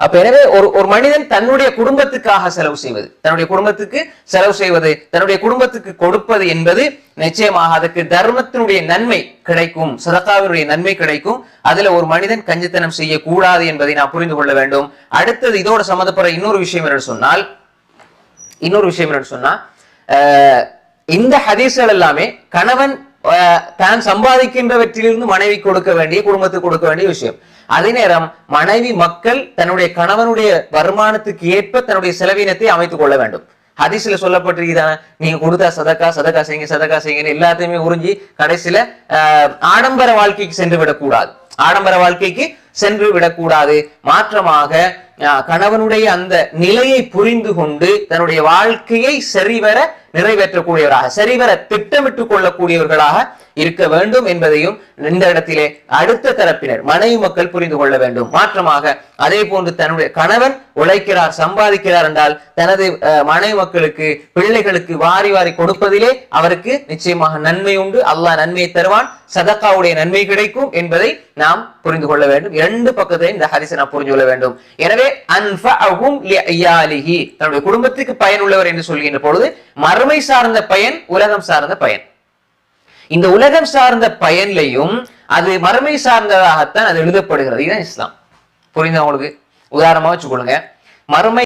அப்ப எனவே ஒரு மனிதன் தன்னுடைய குடும்பத்துக்காக செலவு செய்வது, தன்னுடைய குடும்பத்துக்கு செலவு செய்வது, தன்னுடைய குடும்பத்துக்கு கொடுப்பது என்பது நிச்சயமாக அதுக்கு தர்மத்தினுடைய நன்மை கிடைக்கும், சதகாவினுடைய நன்மை கிடைக்கும். அதுல ஒரு மனிதன் கஞ்சத்தனம் செய்யக்கூடாது என்பதை நான் புரிந்து கொள்ள வேண்டும். அடுத்தது இதோட சம்மந்தப்படுற இன்னொரு விஷயம் என்ன சொன்னா இந்த ஹதீஸ்கள் எல்லாமே கணவன் தான் சம்பாதிக்கின்றவற்றிலிருந்து மனைவி கொடுக்க வேண்டிய, குடும்பத்துக்கு கொடுக்க வேண்டிய விஷயம். அதே நேரம் மனைவி மக்கள் தன்னுடைய கணவனுடைய வருமானத்துக்கு ஏற்ப தன்னுடைய செலவினத்தை அமைத்துக் கொள்ள வேண்டும். ஹதீஸ்ல சொல்லப்பட்டிருக்குதான, நீங்க கொடுத்தா சதக்கா செய்யுங்க எல்லாத்தையுமே உறிஞ்சி கடைசியில ஆடம்பர வாழ்க்கைக்கு சென்று விடக்கூடாது. மாற்றமாக கணவனுடைய அந்த நிலையை புரிந்து கொண்டு தன்னுடைய வாழ்க்கையை சரிவர நிறைவேற்றக்கூடியவராக, சரிவர திட்டமிட்டுக் கொள்ளக்கூடியவர்களாக இருக்க வேண்டும் என்பதையும் இந்த இடத்திலே அடுத்த தரப்பினர் மனைவி மக்கள் புரிந்து கொள்ள வேண்டும். மாற்றமாக அதே போன்று தன்னுடைய கணவன் உழைக்கிறார், சம்பாதிக்கிறார் என்றால் தனது மனைவி மக்களுக்கு, பிள்ளைகளுக்கு வாரி வாரி கொடுப்பதிலே அவருக்கு நிச்சயமாக நன்மை உண்டு. அல்லாஹ் நன்மையை தருவான், சதகாவுடைய நன்மை கிடைக்கும் என்பதை நாம் புரிந்து கொள்ள வேண்டும். இரண்டு பக்கத்தையும் இந்த ஹதீஸை நாம் புரிந்து கொள்ள வேண்டும். எனவே அன்ஃபஅஹும் லிஅயாலிஹி, தன்னுடைய குடும்பத்துக்கு பயனுள்ளவர் என்று சொல்கின்ற பொழுது மறுமை சார்ந்த பயன், உலகம் சார்ந்த பயன். இந்த உலகம் சார்ந்த பயன்லையும் அது மறுமை சார்ந்ததாகத்தான் அது எழுதப்படுகிறது. இதுதான் இஸ்லாம். புரியுதா உங்களுக்கு? உதாரணமா வச்சுக்கொள்ளுங்க, மறுமை